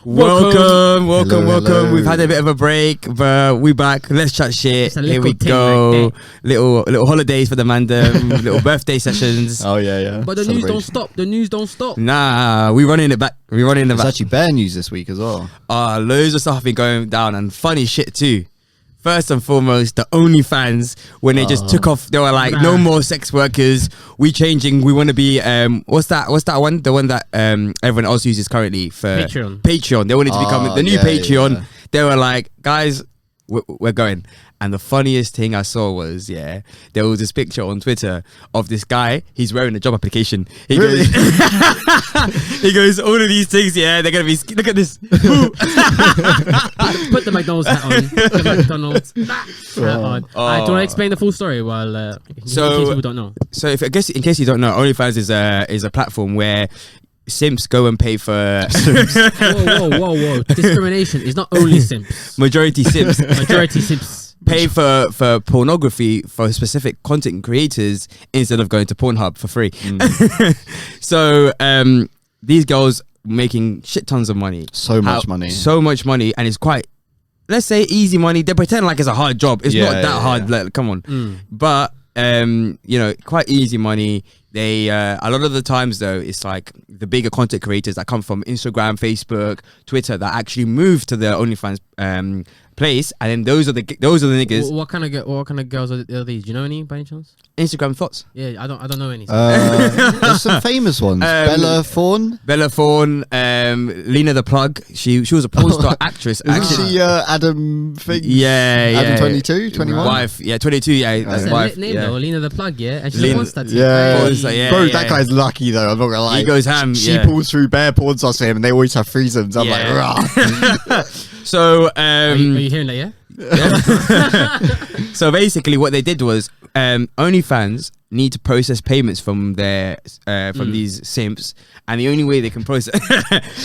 Welcome. Hello. We've had a bit of a break, but we back. Let's chat shit. Here we thing go. like little holidays for the mandem. Little birthday sessions. Oh yeah. But the news don't stop. The news don't stop. Nah, we running it back. There's actually bear news this week as well. Loads of stuff have been going down and funny shit too. First and foremost, the OnlyFans, when they just took off, they were like, no more sex workers. We changing. We want to be, what's that one? The one that everyone else uses currently for Patreon. They wanted to become the new Patreon. Yeah. They were like, guys, we're going. And the funniest thing I saw was, there was this picture on Twitter of this guy. He's wearing a job application. He goes, he goes, all of these things, they're going to be, look at this. Put the McDonald's hat on. The McDonald's hat on. Do you want to explain the full story while, in case people don't know? So in case you don't know, OnlyFans is a platform where simps go and pay for whoa. Discrimination is not only simps. Majority simps pay for pornography for specific content creators instead of going to Pornhub for free. So these girls making shit tons of money. So much money, and it's quite, let's say, easy money. They pretend like it's a hard job. It's not that hard. Like, come on. But quite easy money. They a lot of the times though, it's like the bigger content creators that come from Instagram, Facebook, Twitter that actually move to the OnlyFans place, and then those are the niggas. What kind of girls are these? Do you know any by any chance? Instagram thoughts? Yeah, I don't know any. There's some famous ones. Bella Thorne, Lena the Plug. She was a porn star actress. Isn't she Adam thing? Adam 22, 21? Wife, 22. That's a wife. name though, Lena the Plug. And she's Lena, a porn star. Bro, that guy's lucky though. I'm not gonna lie. He goes ham. She pulls through bare porn stars for him, and they always have threesomes. I'm like, rah. So, are you hearing that? Yeah. So basically, what they did was, OnlyFans need to process payments from their these simps, and the only way they can process,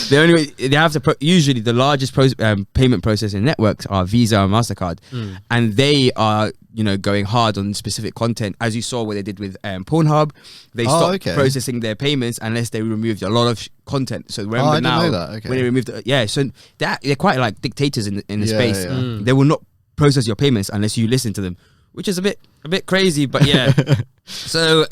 they have to usually the largest payment processing networks are Visa and MasterCard, and they are going hard on specific content, as you saw what they did with Pornhub. They stopped processing their payments unless they removed a lot of content. So remember now, when they removed, so they're quite like dictators in the space. They will not process your payments unless you listen to them, which is a bit crazy, but yeah. So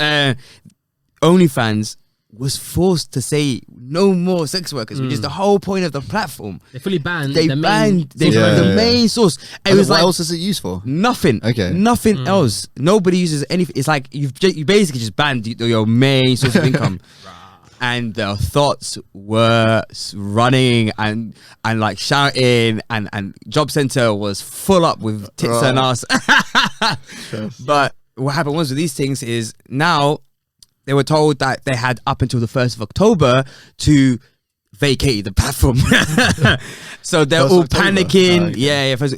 OnlyFans was forced to say no more sex workers, which is the whole point of the platform. They fully banned. They banned the main source. It was what like, else is it used for? Nothing. Nothing else. Nobody uses anything. It's like you basically just banned your main source of income. And the thoughts were running and like shouting, and Job Center was full up with tits and ass. But what happened was with these things is now they were told that they had up until the 1st of October to vacate the platform. So they're all panicking.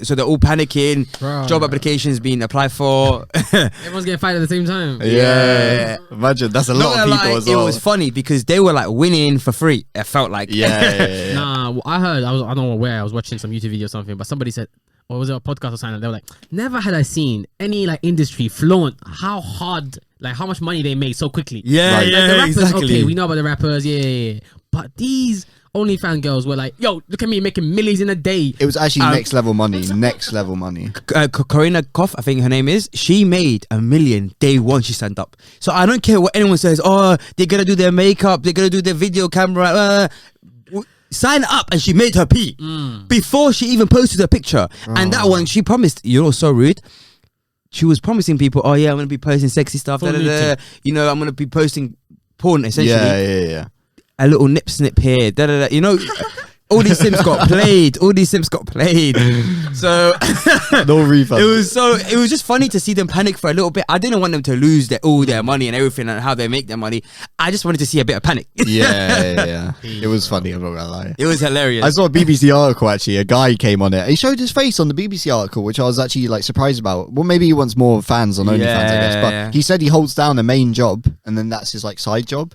So they're all panicking. Job applications being applied for. Everyone's getting fired at the same time. Yeah. Imagine that's a lot of people as well. It was funny because they were like winning for free. It felt like. Nah, I heard. I don't know where I was watching some YouTube video or something, but somebody said, or was it a podcast or something? They were like, never had I seen any like industry flaunt how hard, like how much money they make so quickly. The rappers, exactly. Okay, we know about the rappers. Yeah. But these OnlyFans girls were like, yo, look at me making millions in a day. It was actually next level money. Karina Koff, I think her name is. She made $1 million day one she signed up. So I don't care what anyone says. Oh, they're gonna do their makeup. They're gonna do their video camera. Sign up, and she made her pee before she even posted her picture. And that one, she promised. So rude. She was promising people, oh yeah, I'm gonna be posting sexy stuff. I'm gonna be posting porn essentially. Yeah. A little nip snip here. All these sims got played. So no refund. It was just funny to see them panic for a little bit. I didn't want them to lose all their money and everything and how they make their money. I just wanted to see a bit of panic. Yeah. It was funny, I'm not gonna lie. It was hilarious. I saw a BBC article actually. A guy came on it. He showed his face on the BBC article, which I was actually like surprised about. Well, maybe he wants more fans on OnlyFans, I guess. But he said he holds down a main job and then that's his like side job.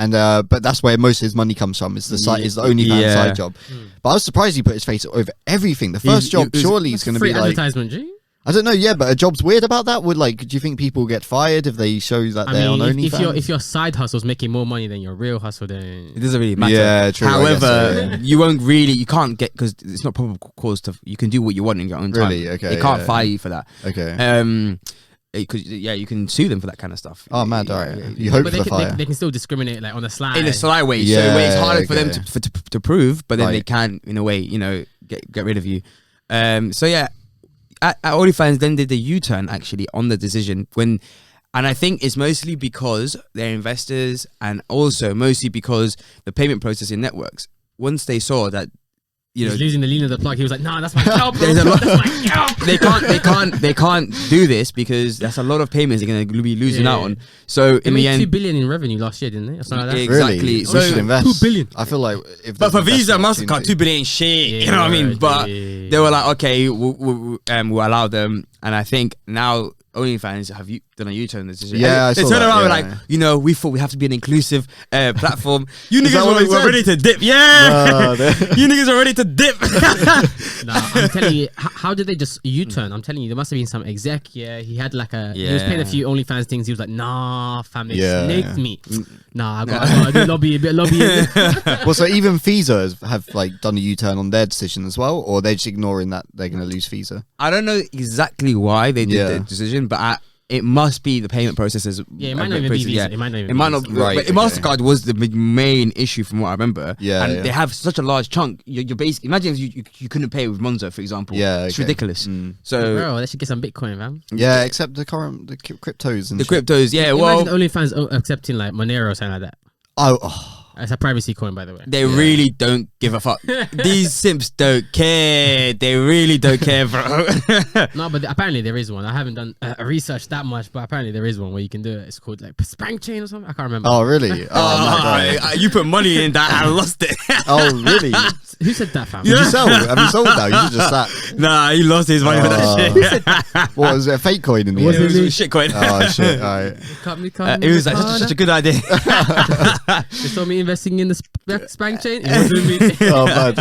And but that's where most of his money comes from. Is the OnlyFans side job. But I was surprised he put his face over everything. The first job surely is going to be like advertisement. G? I don't know. Yeah, but a job's weird about that. Would do you think people get fired if they show that they're on OnlyFans? If your side hustle's making more money than your real hustle, then it doesn't really matter. Yeah, true. However, you can't get, because it's not probable cause to. You can do what you want in your own time. Really? Okay. They can't fire you for that. Okay. Because you can sue them for that kind of stuff. Oh man, all right. You hope for the fire. They can still discriminate like on the slide. In a sly way, Yeah, so where it's harder for them to prove, but then they can, in a way, get rid of you. So yeah, at OnlyFans then did the U-turn actually on the decision and I think it's mostly because they're investors, and also mostly because the payment processing networks, once they saw that he's losing the lean of the plug, he was like, "Nah, that's my job, bro. That's my job." They can't do this because that's a lot of payments they're going to be losing out on. So they in made the end, $2 billion in revenue last year, didn't they? Or something like that. Exactly. Really? So we should invest. $2 billion. I feel like but for Visa, Mastercard, $2 billion shit. Yeah, you know what I mean? But yeah. they were like, okay, we'll allow them, and I think now OnlyFans have done a U-turn decision. Yeah, they turn around and like, we thought we have to be an inclusive platform. You niggas were ready to dip. Yeah, you niggas were ready to dip. Nah, I'm telling you, how did they just U-turn? I'm telling you, there must have been some exec. Yeah, he had like he was paying a few OnlyFans things. He was like, nah, fam, they snaked me. Nah, I got to do a bit of lobbying. Well, so even Visa have done a U-turn on their decision as well, or they're just ignoring that they're going to lose Visa? I don't know exactly why they did the decision, but it must be the payment processors. Yeah, it might not even be Visa. Yeah. It might not even it might not. Right, but Mastercard was the main issue from what I remember. Yeah, and they have such a large chunk. You're basically, imagine if you couldn't pay with Monzo, for example. Yeah, it's ridiculous. So bro, they should get some Bitcoin, fam. Yeah, except the cryptos and cryptos. Yeah, well, imagine OnlyFans accepting like Monero or something like that. Oh. It's a privacy coin, by the way. They really don't give a fuck. These simps don't care. They really don't care, bro. No, but apparently there is one. I haven't done research that much, but apparently there is one where you can do it. It's called like Spank Chain or something. I can't remember. Oh, really? You put money in that and lost it. Oh, really? Who said that, fam? Did you sell? Have you sold now? You should just sat. Nah, he lost his money for that shit. What was it? A fake coin in the end? It was a shit coin. Oh shit! All right. It was like such a good idea. They saw me investing in the Spank Chain. It wasn't me. Oh, bad,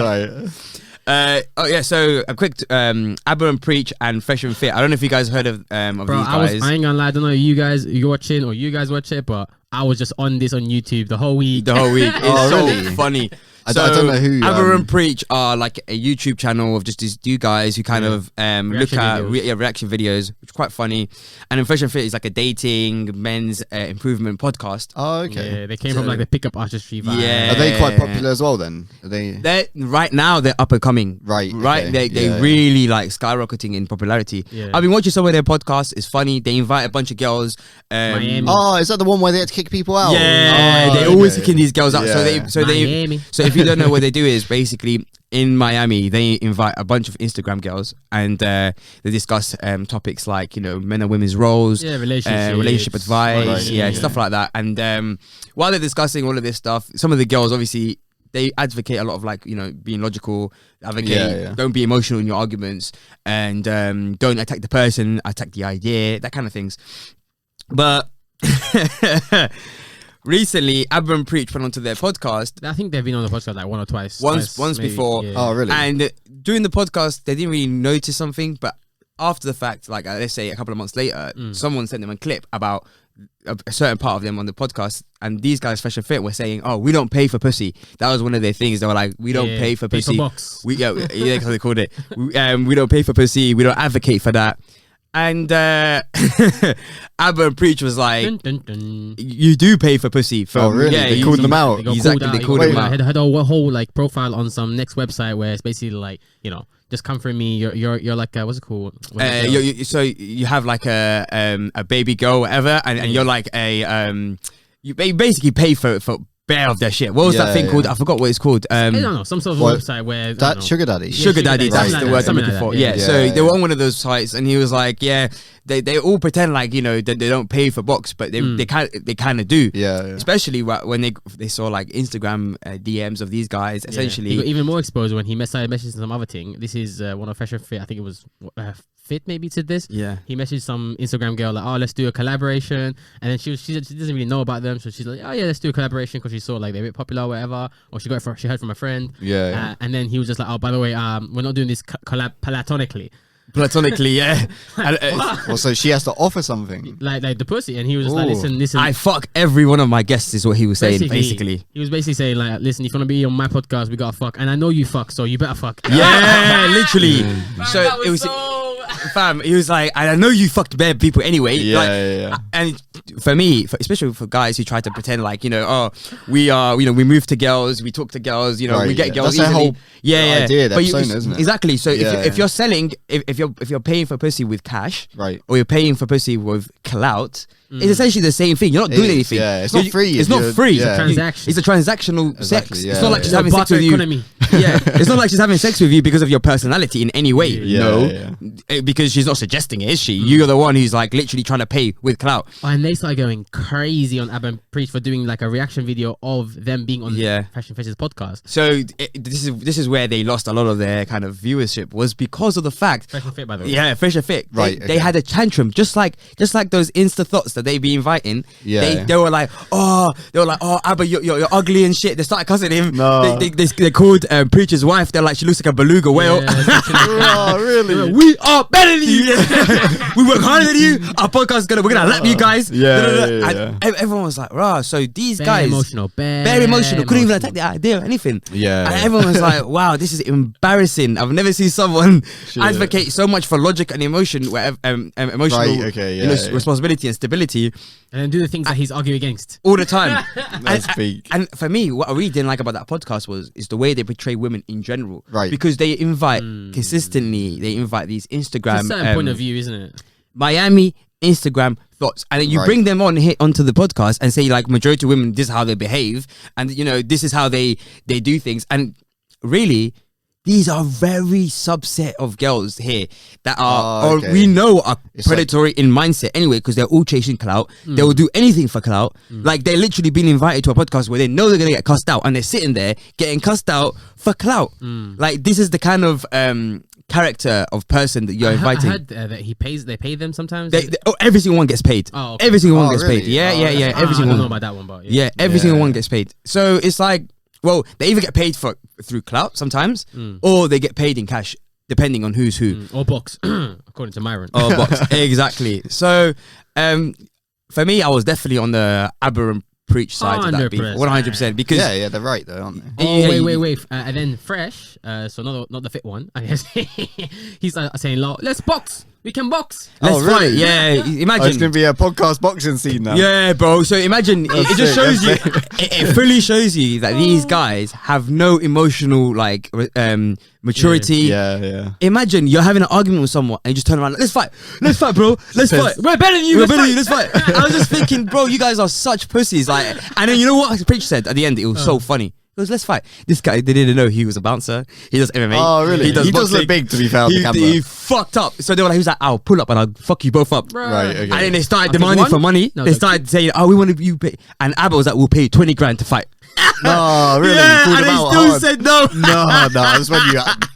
right. So a quick AbaNPreach and Fresh and Fit. I don't know if you guys heard of these guys. I ain't gonna lie, I don't know if you watching or you guys watch it, but I was just on this on YouTube the whole week. It's so really? funny. I don't know who. AbaNPreach are like a YouTube channel of just these two guys who kind of look at reaction videos, which is quite funny. And then Fresh and Fit is like a dating men's improvement podcast. Oh, okay. Yeah, they came from like the pickup artistry vibe. Yeah. Are they quite popular as well then? They're right now they're up and coming. Right. Okay. They really like skyrocketing in popularity. Yeah. I've been watching some of their podcasts. It's funny. They invite a bunch of girls. Miami. Oh, is that the one where they had to kick people out? Yeah, they're always kicking these girls out. Yeah. So if you don't know what they do is basically in Miami they invite a bunch of Instagram girls and they discuss topics like men and women's roles, relationship advice, stuff like that. And while they're discussing all of this stuff, some of the girls obviously they advocate a lot of being logical, don't be emotional in your arguments, and don't attack the person, attack the idea, that kind of things. But recently, AbaNPreach went onto their podcast. I think they've been on the podcast like one or twice. Once before. Yeah. Oh, really? And during the podcast, they didn't really notice something, but after the fact, like let's say a couple of months later, someone sent them a clip about a certain part of them on the podcast, and these guys, Fresh and Fit, were saying, "Oh, we don't pay for pussy." That was one of their things. They were like, "We don't pay for pussy." Box. Because they called it. We don't pay for pussy. We don't advocate for that. And AbaNPreach was like, dun, dun, dun. "You do pay for pussy." Oh, really? They called them out. Exactly, they called them out. Had a whole like profile on some next website where it's basically like just come for me. You're like what's it called? So you have like a baby girl, whatever, and you're like you basically pay for bare of their shit. What was that thing called? I forgot what it's called. I don't know, some sort of website where that sugar daddy. Sugar daddy, that's the word I'm looking for. Yeah. So they were on one of those sites, and he was like, they all pretend like that they don't pay for box, but they kind of do. Yeah. Especially when they saw like Instagram DMs of these guys. Essentially, he got even more exposed when he messaged some other thing. This is one of Fresh and Fit. I think it was Fit maybe to this. Yeah. He messaged some Instagram girl like, "Oh, let's do a collaboration," and then she doesn't really know about them, so she's like, "Oh yeah, let's do a collaboration," because she saw like they're a bit popular or whatever, or she heard from a friend. Yeah. And then he was just like, "Oh, by the way, we're not doing this collab platonically." Platonically, yeah. And, Well, so she has to offer something. like the pussy, and he was just like, Ooh. listen. I fuck every one of my guests is what he was saying, basically. He was basically saying like, listen, if you want to be on my podcast, we gotta fuck, and I know you fuck, so you better fuck. Yeah, literally. So That it was so... fam, he was like, I know you fucked bare people anyway. Yeah, like, yeah. And for me, especially for guys who try to pretend like, you know, oh, we are, you know, we move to girls, we talk to girls, you know, Right, we get yeah. girls That's easily. the whole idea, the persona, isn't it? Exactly. So Yeah, if you're selling, if you're paying for pussy with cash, Right. or you're paying for pussy with clout, it's essentially the same thing. You're not doing anything. Yeah, it's not free. It's not free. Yeah. Transaction. It's a transactional sex. yeah, It's not like she's yeah. having sex with you. Economy. Yeah, it's not like she's having sex with you because of your personality in any way. Yeah, No, yeah. because she's not suggesting it, is she? You're the one who's like literally trying to pay with clout. Oh, and they started going crazy on AbaNPreach for doing like a reaction video of them being on Fashion Fetch's podcast. So this is where they lost a lot of their kind of viewership, was because of the fact. Fresh and Fit, by the way. Yeah, Fresh and Fit. Right, They had a tantrum, just like those Insta thoughts that they be inviting. Yeah. They were like, oh, Abba, you're ugly and shit. They started cussing him. No. They called Preacher's wife. They're like, she looks like a beluga whale. Oh, really? We are better than you. We work harder than you. Our podcast we're gonna lap you guys. And everyone was like, rah. So these guys, very emotional, couldn't even attack the idea or anything. Yeah. And everyone was like, wow, this is embarrassing. I've never seen someone advocate so much for logic and emotion, emotional responsibility and stability, and then do the things that he's arguing against all the time. That's peak. And for me, what I really didn't like about that podcast is the way they portray women in general. Right. Because they invite consistently, they invite these Instagram, it's a certain point of view, isn't it? Miami Instagram thoughts, and then you bring them onto the podcast and say like, majority of women, this is how they behave, and you know, this is how they do things. And really, these are very subset of girls here that are, or we know are predatory in mindset anyway, because they're all chasing clout. They will do anything for clout. Like, they're literally being invited to a podcast where they know they're gonna get cussed out, and they're sitting there getting cussed out for clout. Like, this is the kind of character of person that you're inviting. I heard that they pay them sometimes. Every single one gets paid. Oh, okay. Every single one gets really? paid. Yeah. Every I single don't one. know about that one, but Every single one gets paid. So it's like, well, they either get paid through clout sometimes, or they get paid in cash, depending on who's who. Or box, according to Myron. Or box, exactly. So, for me, I was definitely on the AbaNPreach side of that beef, 100%. Because yeah, they're right though, aren't they? Wait. And then Fresh, so not the fit one, I guess. He's saying, let's box. We can box. Let's fight. Really? Yeah, imagine. It's gonna be a podcast boxing scene now. Yeah, bro. So imagine it just shows you. It fully shows you that these guys have no emotional like maturity. Yeah. Imagine you're having an argument with someone and you just turn around, let's fight, bro, let's fight. We're better than you. Let's fight. I was just thinking, bro, you guys are such pussies. Like, and then you know what Preach said at the end? It was so funny. He goes, let's fight. This guy, they didn't know he was a bouncer. He does MMA. Oh, really? He does look big, to be fair on the camera. He fucked up. So they were like, he was like, I'll pull up and I'll fuck you both up. Right, okay. And then they started demanding for money. No, they started saying, we want to you pay. And Abba was like, we'll pay 20 grand to fight. No, really? Yeah, and he still said no. No, that's when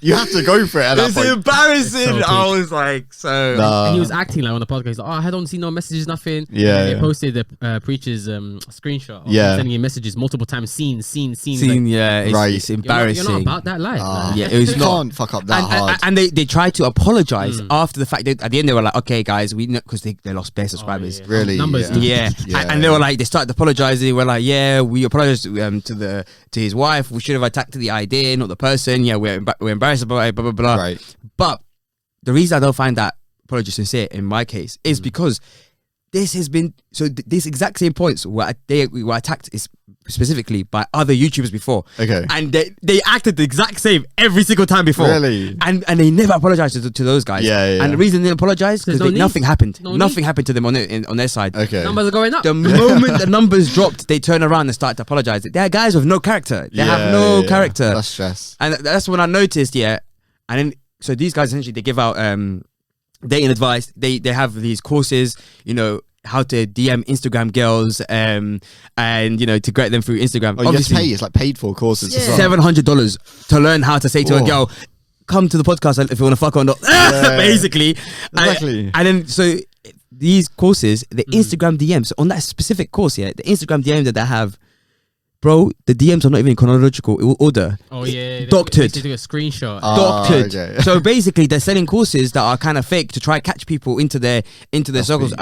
you have to go for it at that It's point. embarrassing. So I was like, so. No. And he was acting like on the podcast. He's like, I don't see no messages, nothing. Yeah, And they yeah. posted the Preacher's screenshot of him Yeah. sending him messages multiple times. Scene. Yeah, it's, Right. it's embarrassing. You're not about that life. man. Yeah, it was you not. can't fuck up that hard. And they tried to apologize after the fact that at the end they were like, okay, guys, we know, because they lost bare subscribers. yeah. Really? Numbers. Yeah. Yeah. And they were like, they started apologizing. They were like, yeah, we apologized to his wife. We should have attacked the idea, not the person. Yeah, we're embarrassed about it, blah, blah, blah. Right. But the reason I don't find that apology sincere in my case is because this has been, these exact same points were attacked specifically by other YouTubers before. Okay. And they acted the exact same every single time before. Really? And they never apologized to those guys. Yeah. And the reason they didn't apologize because nothing happened. No Nothing happened to them on their side. Okay. Numbers are going up. The moment the numbers dropped, they turn around and start to apologize. They're guys with no character. They have no character. That's stress. And that's when I noticed, and then so these guys essentially they give out dating advice. They have these courses, how to DM Instagram girls, and to get them through Instagram. Oh, you have to pay. It's like paid for courses as well. $700 to learn how to say to a girl, come to the podcast if you want to fuck or not. Basically. Exactly. And then so these courses, the Instagram DMs on that specific course, the Instagram DM that they have, bro, the DMs are not even in chronological order. Oh yeah, Doctored. They took a screenshot. Doctored. Okay. So basically, they're selling courses that are kind of fake to try and catch people into their circles.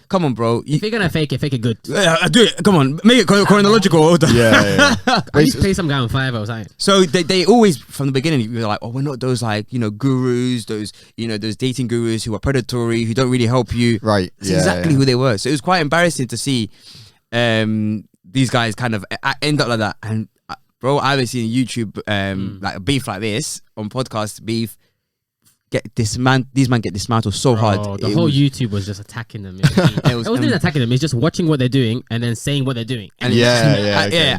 Come on, bro. If you're gonna fake it good. Do it. Come on, make it chronological order. Yeah. I used to pay some guy on Fiverr or something. So they always from the beginning you were like, oh, we're not those like gurus, those those dating gurus who are predatory, who don't really help you. Right. That's exactly who they were. So it was quite embarrassing to see these guys kind of end up like that. And bro, I haven't seen YouTube like a beef like this on podcast beef. These men get dismantled so hard. The whole YouTube was just attacking them. It wasn't even attacking them. It's just watching what they're doing and then saying what they're doing. And okay.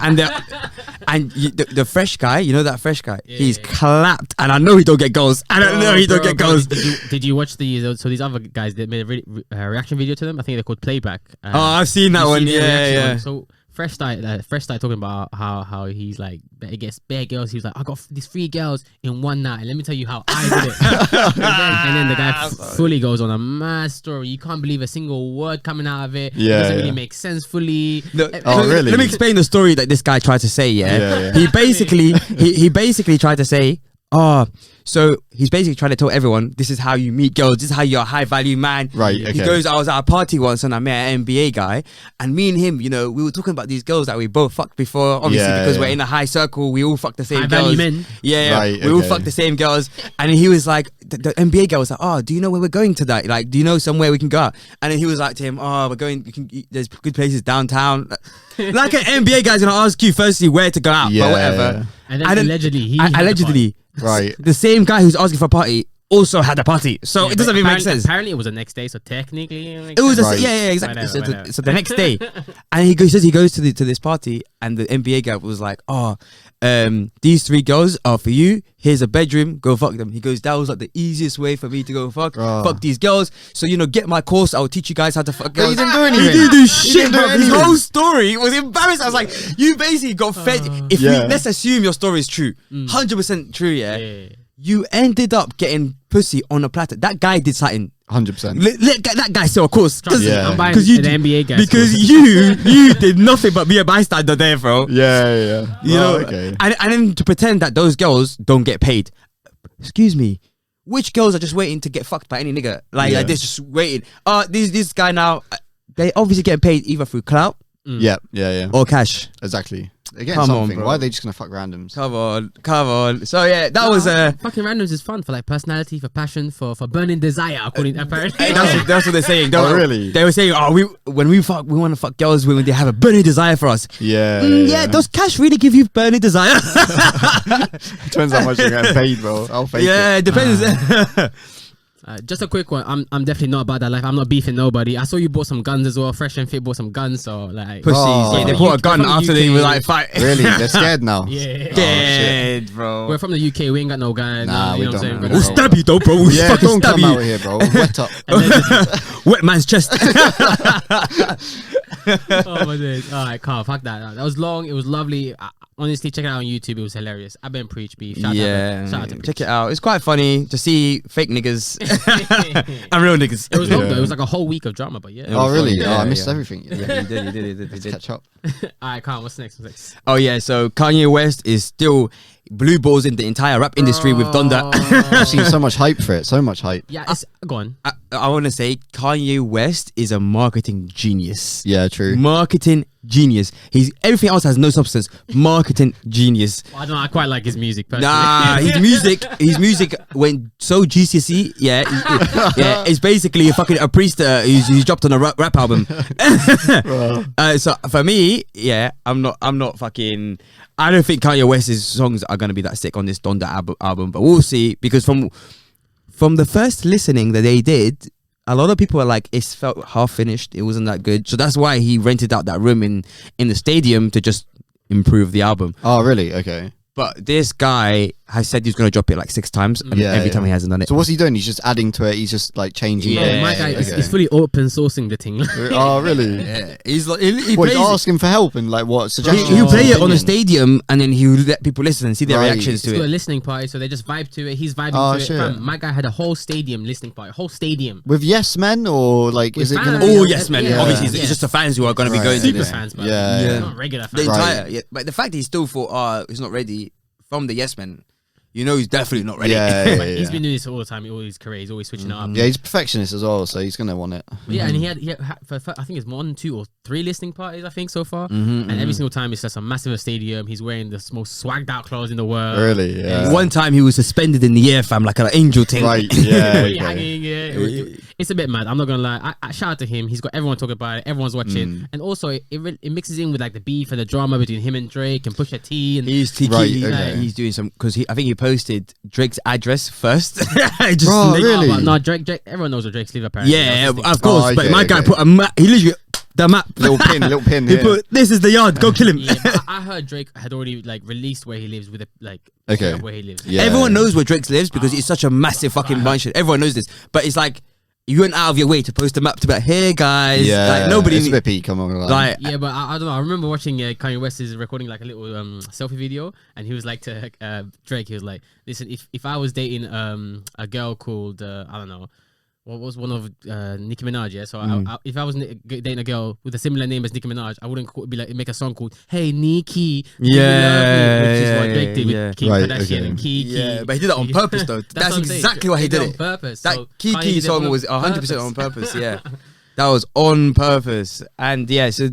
And the fresh guy, that fresh guy, he's clapped, and I know he don't get goals. I don't know he don't get goals. Did you watch these? So these other guys that made a reaction video to them. I think they're called Playback. I've seen that one. Yeah. So Fresh started talking about how he's like, he gets bare girls. He was like, I got these 3 girls in one night, and let me tell you how I did it. and then the guy fully goes on a mad story. You can't believe a single word coming out of it. It doesn't really make sense fully. Really? Let me explain the story that this guy tried to say. He basically tried to say, so he's basically trying to tell everyone, this is how you meet girls, this is how you're a high value man. Right, okay. He goes, I was at a party once and I met an NBA guy, and me and him, we were talking about these girls that we both fucked before, obviously because we're in a high circle, we all fuck the same high girls. Value men. We all fuck the same girls. And he was like, the NBA guy was like, do you know where we're going tonight? Like, do you know somewhere we can go out? And then he was like to him, we're going, there's good places downtown. Like an NBA guy's gonna ask you firstly where to go out, but whatever. And then allegedly, right. The same guy who's asking for a party also had a party, so it doesn't even make sense. Apparently, it was the next day, so technically, it was exactly. Whatever. So the next day, and he says he goes to this party, and the NBA guy was like, these 3 girls are for you. Here's a bedroom. Go fuck them. He goes, that was like the easiest way for me to go fuck these girls. So get my course. I'll teach you guys how to fuck girls. He didn't do anything. He didn't do shit, bro. His whole story was embarrassing. I was like, you basically got fed. Let's assume your story is true, 100% true. Yeah. You ended up getting pussy on a platter. That guy did something. 100%. Let that guy sell a course. I'm buying the NBA guy. Because you did nothing but be a bystander there, bro. Yeah. Okay. And then to pretend that those girls don't get paid. Excuse me. Which girls are just waiting to get fucked by any nigga? Like they're just waiting. This guy now, they obviously getting paid either through clout. Yeah. Or cash. Exactly. They're getting Come something. on, Why are they just gonna fuck randoms? Come on. So that was fucking randoms is fun for like personality, for passion, for burning desire. According apparently, that's what they're saying. Really? They were saying, when we fuck, we want to fuck girls when they have a burning desire for us. Yeah. Does cash really give you burning desire? Depends how much you're getting paid, bro. I'll fake it. Yeah, it depends. Just a quick one. I'm definitely not about that life. I'm not beefing nobody. I saw you bought some guns as well. Fresh and Fit bought some guns. So like pussies. They bought a gun after they were like fight. Really? They're scared now. Scared, bro. We're from the UK. We ain't got no guns. Nah, we don't. We'll stab you though, bro. We'll fucking don't stab come you. out here, bro. Wet up. Wet man's chest. Oh my days. All right, Carl. Fuck that. That was long. It was lovely. Honestly, check it out on YouTube. It was hilarious. AbaNPreach beef. Shout out to check it out. It's quite funny to see fake niggas and real niggas. It was long though. It was like a whole week of drama, but yeah. Oh really? Yeah, I missed everything. Yeah, you did. Let's catch up. All right, Carl. What's next? Oh yeah, so Kanye West is still blue balls in the entire rap industry with Donda. I've seen so much hype for it. So much hype. Yeah, go on. I want to say Kanye West is a marketing genius. Yeah, true. Marketing genius. Everything else has no substance. Marketing genius. Well, I don't know. I quite like his music. Personally. Nah, his music went so GCSE. Yeah, it's basically a priest who's dropped on a rap album. So for me, I'm not fucking. I don't think Kanye West's songs are gonna be that sick on this Donda album, but we'll see, because from the first listening that they did, a lot of people were like, it felt half finished, it wasn't that good. So that's why he rented out that room in the stadium to just improve the album. Oh really? Okay. But this guy has said he's going to drop it like 6 times, and every time he hasn't done it. So what's he doing? He's just adding to it. He's just like changing. Yeah, my guy is fully open sourcing the thing. Oh, really? Yeah, he's like he's asking for help and like what suggestions? He'll play it on a stadium, and then he'll let people listen and see their reactions to He's it. got a listening party, so they just vibe to it. He's vibing to it. Fam, my guy had a whole stadium listening party, whole stadium with yes men or like with is it fans. gonna be Yes men. Obviously, it's just the fans who are going to be going to super this. fans, but not regular The fans. entire, but the fact he still thought, he's not ready from the yes men. You know he's definitely not ready. He's been doing this all the time. All his career, he's always switching it up. Yeah, he's a perfectionist as well, so he's gonna want it. Yeah, and he had for, I think it's 1, 2, or 3 listening parties. I think so far, and every single time it's just a massive stadium. He's wearing the most swagged out clothes in the world. Really? Yeah. One time he was suspended in the air, fam, like an angel thing. Right. Yeah. Hanging, it's a bit mad. I'm not gonna lie. I shout out to him. He's got everyone talking about it. Everyone's watching, and also it mixes in with like the beef and the drama between him and Drake and Pusha T. And He's Tiki. He's doing some because I think he posted Drake's address first. Really? No, Drake. Everyone knows where Drake's live apparently. Yeah, of course. But my guy put a map. He literally the map. Little pin. He put this is the yard. Go kill him. Yeah, but I heard Drake had already like released where he lives with where he lives. Yeah. Everyone knows where Drake lives because it's such a massive fucking bunch. Everyone knows this, but it's like you went out of your way to post a map to be like, hey guys, like nobody. It's Lippy, come on, like yeah, but I don't know. I remember watching Kanye West is recording like a little selfie video, and he was like to Drake. He was like, "Listen, if I was dating a girl called I don't know." What was one of Nicki Minaj? Yeah, so if I was dating a girl with a similar name as Nicki Minaj, I wouldn't make a song called "Hey Nicki." Which is what Drake did with Kim Kardashian and Kiki. Yeah, but he did it on purpose though. That's exactly why he did it. On purpose. That So Kiki song was 100% on purpose. Yeah, that was on purpose. And yeah, so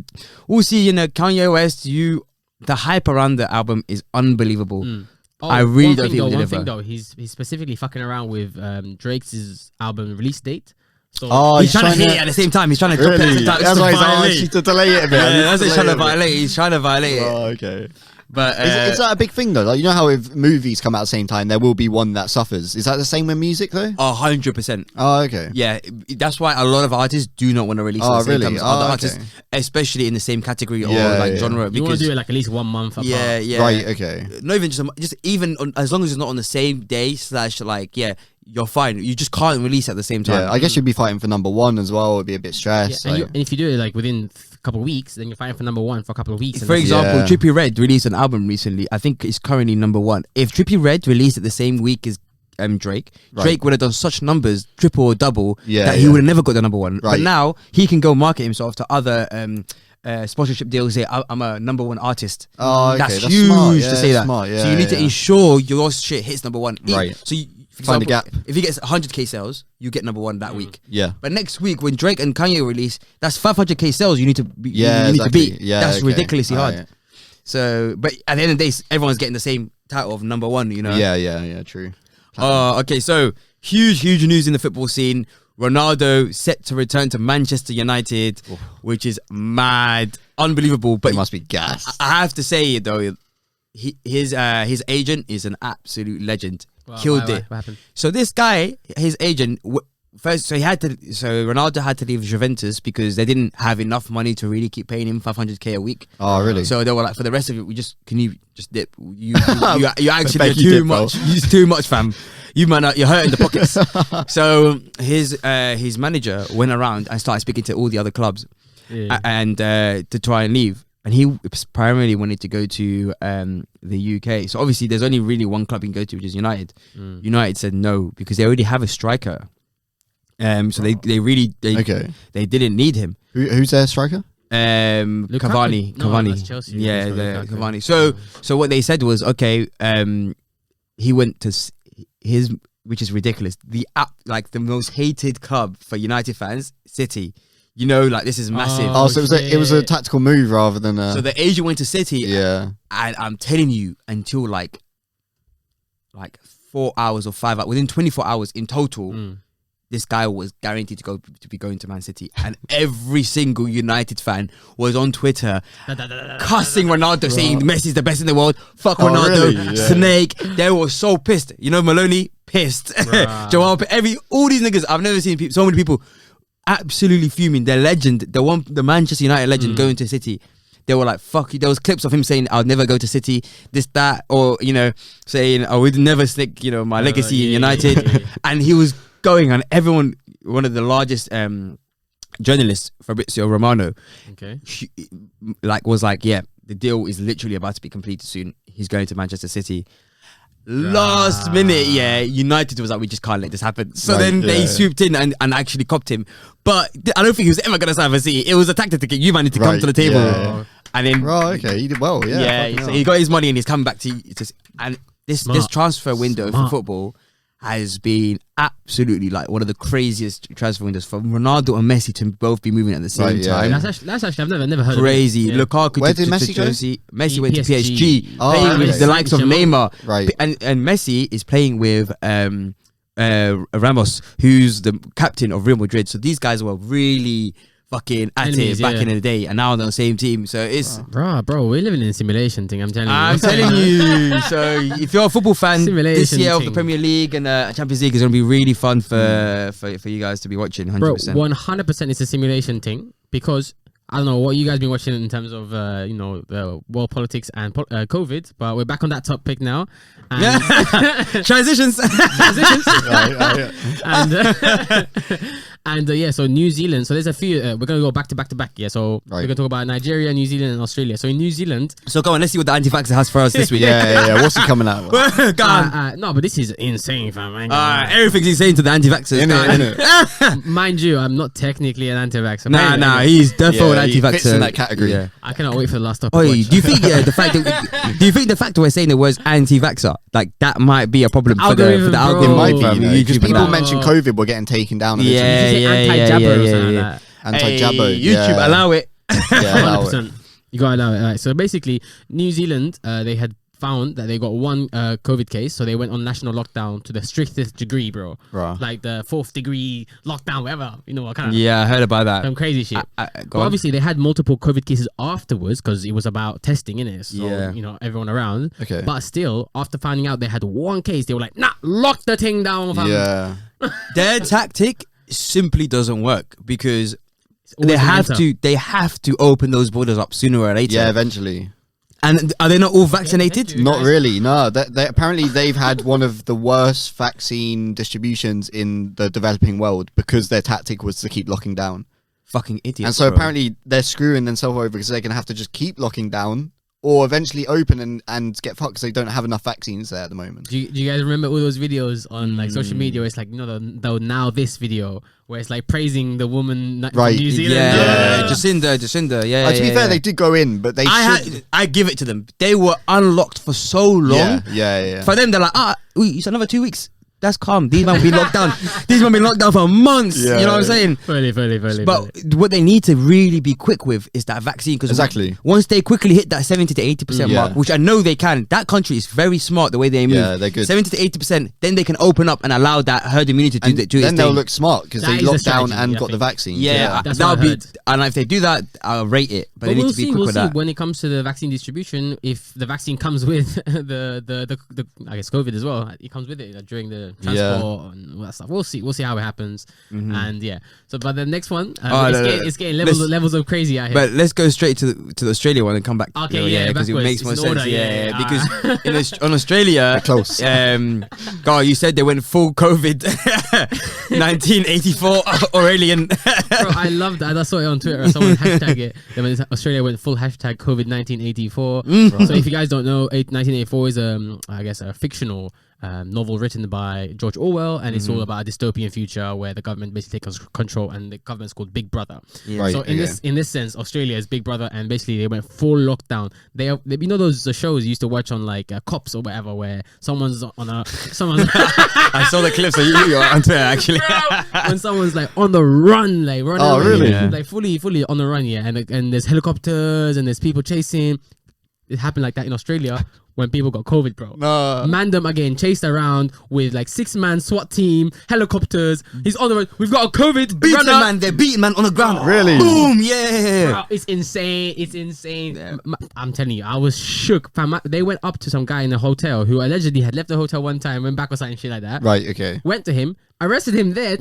we'll see. You know, Kanye West, the hype around the album is unbelievable. I really don't think he'll deliver. One thing though, he's specifically fucking around with Drake's album release date. So he's trying to hit it at the same time. He's trying to drop it. That's why he's asking to delay it a bit. That's what he's trying to violate. He's trying to violate it. Oh, okay. But is that a big thing though? Like, you know how if movies come out at the same time, there will be one that suffers. Is that the same with music though? 100%. Oh, okay. Yeah, that's why a lot of artists do not want to release at the same time as other artists, especially in the same category or genre. You want to do it like at least 1 month apart. Yeah. Right. Okay. Not even just even as long as it's not on the same day / like you're fine. You just can't release at the same time. Yeah, I guess you'd be fighting for number 1 as well. It'd be a bit stressed. Yeah, and if you do it like within a couple of weeks, then you're fighting for number 1 for a couple of weeks. For example, Trippie Redd released an album recently. I think it's currently number 1. If Trippie Redd released it the same week as Drake would have done such numbers, triple or double, that he would have never got the number 1. But now he can go market himself to other sponsorship deals. Say I'm a number 1 artist. Oh, okay. That's huge smart. to say that. Smart. So you need to ensure your shit hits number 1. Right. So for Find example, a gap. if he gets 100k sales, you get number 1 that week. Yeah. But next week when Drake and Kanye release, that's 500k sales. You need to be. Yeah. You need to beat. Yeah. That's ridiculously hard. Right. So, but at the end of the day, everyone's getting the same title of number 1. You know. Yeah. True. Okay. So huge news in the football scene. Ronaldo set to return to Manchester United, which is mad, unbelievable. But he must be gassed. I have to say though, his agent is an absolute legend. Wow, Killed it. What happened? So this guy, his agent, first, so Ronaldo had to leave Juventus because they didn't have enough money to really keep paying him 500k a week. Oh, really? So they were like, for the rest of it, can you just dip? You actually are too much. You're too much, fam. You're hurting the pockets. So his manager went around and started speaking to all the other clubs, and to try and leave. And he primarily wanted to go to the UK. So obviously, there's only really one club he can go to, which is United. United said no because they already have a striker. So they didn't need him. Who's their striker? Cavani. No, that's Chelsea. Yeah, Cavani. So what they said was, okay, he went to his, which is ridiculous. The most hated club for United fans, City. You know, like this is massive. Oh, so it was a tactical move rather than a... So the agent went to City. Yeah. And I'm telling you, until like 4 hours or 5 hours, within 24 hours in total, this guy was guaranteed to be going to Man City. And every single United fan was on Twitter cussing Ronaldo, saying Messi's the best in the world. Fuck Ronaldo, really? Yeah. snake. They were so pissed. You know, Maloney, pissed. Joel, all these niggas, I've never seen so many people absolutely fuming. The legend, the Manchester United legend going to City. they were like, fuck you. There was clips of him saying, I'll never go to City, this, that, or, saying, I would never stick, my legacy in United. And he was going on everyone, one of the largest journalists, Fabrizio Romano, was like, yeah, the deal is literally about to be completed soon. He's going to Manchester City. Last minute, United was like, we just can't let this happen. So then they swooped in and actually copped him. But I don't think he was ever going to sign for City. It was a tactic to get you to come to the table. Yeah. And then, okay, he did well. So he got his money and he's coming back to and this transfer window for football has been absolutely like one of the craziest transfer windows for Ronaldo and Messi to both be moving at the same time. That's actually I've never heard crazy. of it. Lukaku Where did Messi go? Messi went to PSG, Oh, playing with the likes of Neymar. Right. And Messi is playing with Ramos, who's the captain of Real Madrid. So these guys were really fucking at Enemies, it back in the day, and now they're on the same team. So it's bro, we're living in a simulation thing. I'm telling you. So if you're a football fan, this year of the thing. Premier League and Champions League is going to be really fun for you guys to be watching. 100%. Bro, 100% it's a simulation thing, because I don't know what you guys been watching in terms of the world politics and COVID, but we're back on that topic now. And Transitions. So New Zealand. So there's a few. We're gonna go back to back. Yeah. So we're gonna talk about Nigeria, New Zealand, and Australia. So in New Zealand. So go on. Let's see what the anti-vaxxer has for us this week. Yeah. What's he coming out with? Go on. No, but this is insane, fam. Everything's insane to the anti-vaxxers. Mind you, I'm not technically an anti-vaxxer. Nah, he's definitely an anti-vaxxer. He fits in that category. Yeah. I cannot wait for the last topic. Do you think the fact that we're saying the words anti-vaxxer, like that might be a problem for the algorithm? It might be, YouTube because people and that. mention COVID were getting taken down. Anti-jabber or something like that. Anti-jabber. YouTube, allow it. Allow it. 100%. You gotta allow it. Right. So basically, New Zealand, they had found that they got one COVID case, so they went on national lockdown to the strictest degree, bro. Like the 4th degree lockdown, whatever. You know what kind of? Yeah, I heard about that. Some crazy shit. But obviously, they had multiple COVID cases afterwards because it was about testing, innit? So everyone around. Okay. But still, after finding out they had one case, they were like, nah, lock the thing down. Fam. Yeah. Their tactic simply doesn't work because they have to open those borders up sooner or later. Yeah, eventually. And are they not all vaccinated? Not really. No, apparently they've had one of the worst vaccine distributions in the developing world because their tactic was to keep locking down. Fucking idiots. And so apparently they're screwing themselves over because they're going to have to just keep locking down or eventually open and get fucked because they don't have enough vaccines there at the moment. Do you guys remember all those videos on like social media? It's like, the now this video where it's like praising the woman from New Zealand. Yeah. Jacinda. Yeah. To be fair, they did go in, but they I give it to them. They were unlocked for so long. Yeah. For them, they're like, it's another 2 weeks. That's calm. These men will be locked down. These men will be locked down for months. Yeah, you know what I'm saying? Fully. But what they need to really be quick with is that vaccine. Because once they quickly hit that 70 to 80% mark, which I know they can, that country is very smart the way they move. Yeah, they're good. 70 to 80%, then they can open up and allow that herd immunity to do its Then they'll thing. look smart because they locked down and got the vaccine. Yeah, that's that'll what I be. heard. And if they do that, I'll rate it. But they need to be quick with that. When it comes to the vaccine distribution, if the vaccine comes with the I guess COVID as well, it comes with it during the transport and all that stuff. We'll see how it happens. And so but the next one, it's getting levels of crazy out here. But let's go straight to the Australia one and come back. Okay, because it makes more sense. Because on Australia, close. God, you said they went full COVID, 1984 Aurelian. Bro, I love that. I saw it on Twitter. Someone hashtag it. Then when Australia went full hashtag COVID 1984. So if you guys don't know, 1984 is I guess a fictional novel written by George Orwell, and it's all about a dystopian future where the government basically takes control, and the government's called Big Brother. So in this sense, Australia is Big Brother, and basically they went full lockdown. They you know those shows you used to watch on like Cops or whatever, where someone's on a I saw the clips of you on Twitter actually. When someone's like on the run, like running away, really? like fully on the run, and there's helicopters and there's people chasing. It happened like that in Australia when people got COVID, bro. Mandem again chased around with like 6-man SWAT team, helicopters. He's on the road. We've got a COVID runner. They're beating man on the ground. Really? Boom, yeah. Bro, it's insane. Yeah. I'm telling you, I was shook. Fam, they went up to some guy in a hotel who allegedly had left the hotel one time, went back or something shit like that. Right, okay. Went to him, arrested him there,